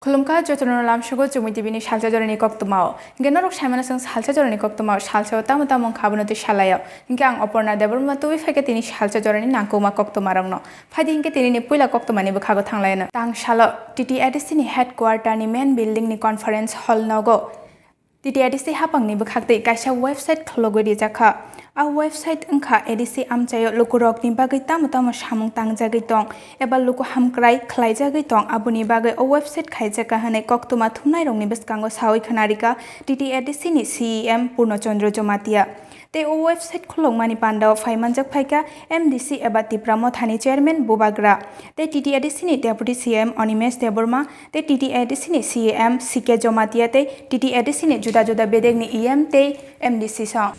Kulumka jotono lam shugo Chumui tibini Salsa Jorani Koktwma Genorok Shaimana sang Salsa Jorani Koktwma Salsa tamu khabunoti shalaya hingke ang Aparna Debbarma tuwi faike tini Salsa Jorani nangkoma Koktwma rangno phadi hingke tini ni puila Koktwma ni bukhago thanglayano tang shala TTADC ni headquarter ni main building ni conference hall nogo TTADC hapang ni bukhakte kaisa website khlogori jakha a website angkha ADC amchayo lukurok ni bagai tamu samung tangjagoi tong eba luku hamkrai khlaijagoi tong abuni bagai o website khaijaka hane Koktwma thumnai rongni beskango sawi khanarika TTADC ni CEM Purnochandra Jomatia te o website khulongmani pandao phaimanjak phaika MDC eba Debbarma thani chairman bubagra te TTADC ni deputy CM Debbarma te TTADC ni CEM CK Jomatia te TTADC ni juda bedek ni EM te MDC sa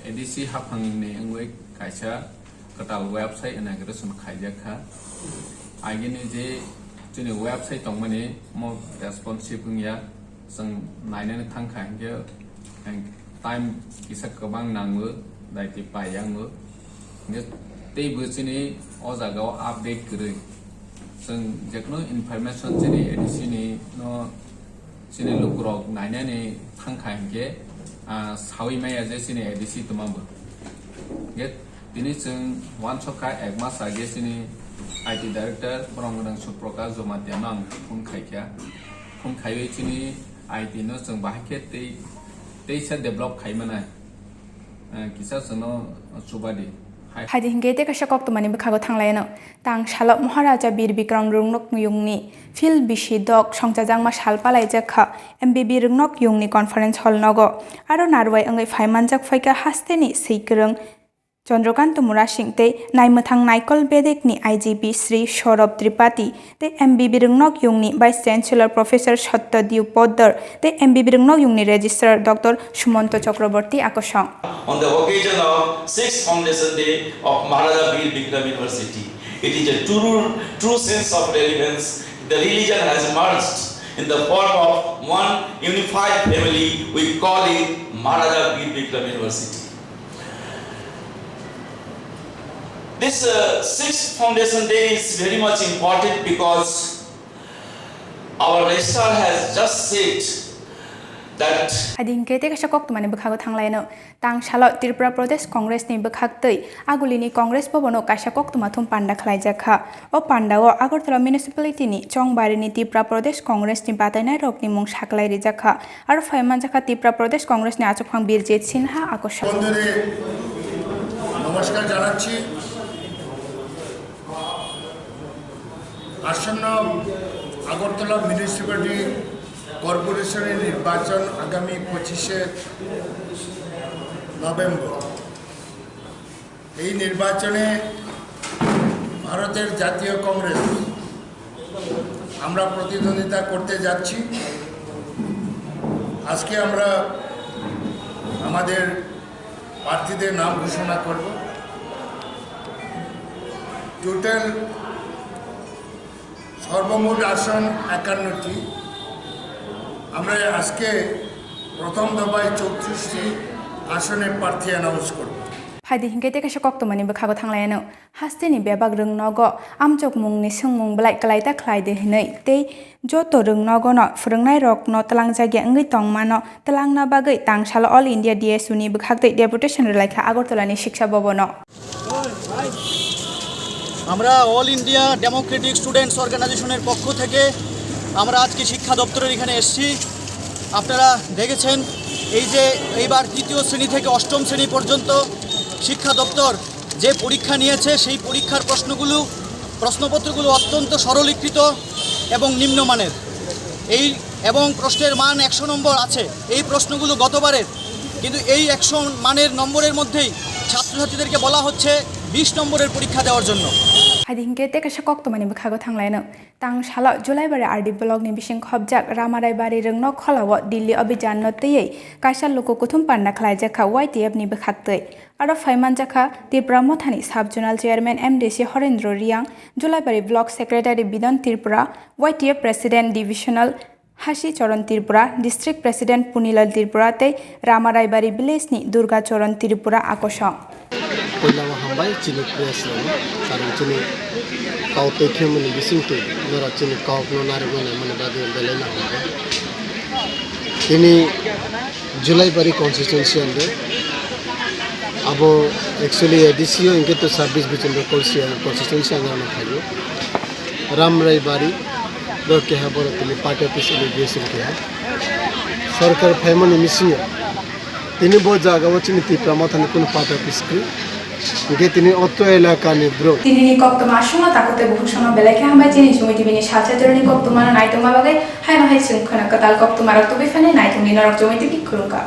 ADC hapangni angwai kaisa katal website ana gero sun khaijaka agini je jini website tongmani mo responsive ngya sang nainani thangkha hingge time kisa kabang nangmu daiti payangmu nge tei buchini o jagao update gori sang jekno information jini ADC ni no jini lukrok nainani thangkha hingge sawi maya je sini ADC tumambo get tini chung wan choka ekma sage sini IT director brongdang suprakash jomatia nang phun khaiwe sini IT no chung bahake tei sa develop khaimana kisa sono subadi Hadi hingge te kasha Koktwma ni bukhago thanglayano tang shala Maharaja Bir Bikrang rungnok yungni phil bisidok songjajangma salpalai jakha MBB rungnok yungni conference hall nogo aro narwai angai phaimanjak phaika hasteni seikrung Chandrakant Murasing te naimathang naikol bedek ni IGP Sri Saurabh Tripathi te MBB rungnok yungni vice chancellor professor Satydev Poddar te MBB rungnok yungni registrar Dr. Sumanto Chakraborty akosang on the occasion of 6th Foundation Day of Maharaja Bir Bikram University. It is a true sense of relevance. The religion has merged in the form of one unified family. We call it Maharaja Bir Bikram University. This 6th Foundation Day is very much important because our registrar has just said that Hadi hingke te kasha Koktwma ni bukhago thanglayano tang shala Tripura Pradesh Congress ni bukhaktei agulini Congress bhabono kaisa Koktwma thum panda khlaijakha o pandao Agartala municipality ni Chongbari ni Tripura Pradesh Congress ni batainai rok ni mung saklai rijakha aro phaimanjakha Tripura Pradesh Congress ni achokhang Birjit Sinha akosha বন্ধুরে নমস্কার জানাচ্ছি আসন্ন Agartala municipality কর্পোরেশনের নির্বাচন আগামী 25শে November এই নির্বাচনে ভারতের জাতীয় কংগ্রেস আমরা প্রতিদ্বন্দ্বিতা করতে যাচ্ছি আজকে আমরা আমাদের প্রার্থীদের নাম ঘোষণা করব টোটাল সর্বমোট আসন 51টি আমরা আজকে প্রথম দফায় 34টি আসনের প্রার্থী অ্যানাউন্স করব Hadi hingke te kasha Koktwma ni bukhago thanglayano hasteni bebak rungnogo amchok mungni sungmung blai klaita khlaide hinai te joto rungnogo no phurungnai rok no talangjagi angai tongmano talangna bagai tangshala All India DSU ni bukhakte deputation relaikha Agartala ni Shiksha Bhabono আমরা all India Democratic students অর্গানাইজেশনের পক্ষ থেকে আমরা আজকে শিক্ষা দপ্তরের এখানে এসেছি আপনারা দেখেছেন এই যে এইবার তৃতীয় শ্রেণী থেকে অষ্টম শ্রেণী পর্যন্ত শিক্ষা দপ্তর যে পরীক্ষা নিয়েছে সেই পরীক্ষার প্রশ্নপত্রগুলো অত্যন্ত সরলীকৃত এবং নিম্নমানের এবং প্রশ্নের মান 100 নম্বর আছে এই প্রশ্নগুলো গতবারের কিন্তু এই 100 মানের নম্বরের মধ্যেই ছাত্রছাত্রীদেরকে বলা হচ্ছে 20 নম্বরের পরীক্ষা দেওয়ার জন্য Hadi hingke te kasha Koktwma ni bukhago thanglayano tang shala Julaibari RD blog ni bising khobjak Ramaraibari rungnok kholawo Delhi abhijan no tei kaisa loko kuthum panda khlaijakha YTF ni bukhaktei aro phaimanjakha Tripura Mothani Sub Zonal Chairman MDC Horendra Riang Julaibari Block Secretary Bidon Tripura YTF President Divisional Hashi Charan Tripura District President Punilal Tripura te Ramaraibari Village ni Durga Charan Tripura akosha hambai chini press lama karon chini kau tekhe mani bising te nora chini kau no nare mane bade bele na hobe ini July bari constituency ande abo actually DCO inke to service bichon constituency anga na thajo ramrai bari do ke ha bor tili party office delegation ke ha sarkar family missing tini bo jaga wachini ti pramathani kun party office ke inke tini otto elaka ni bro তিনি নি Koktwma আসুন তাকতে বহুসন বেলাকে হামবাই চিনি Chumi টিবিনি salsa জরনি Koktwma নাইতমা বাগে high না high Singh Khana কতাল Koktwma রক্ত বিফানে নাইতমি নরক Chumi TB খুরুকা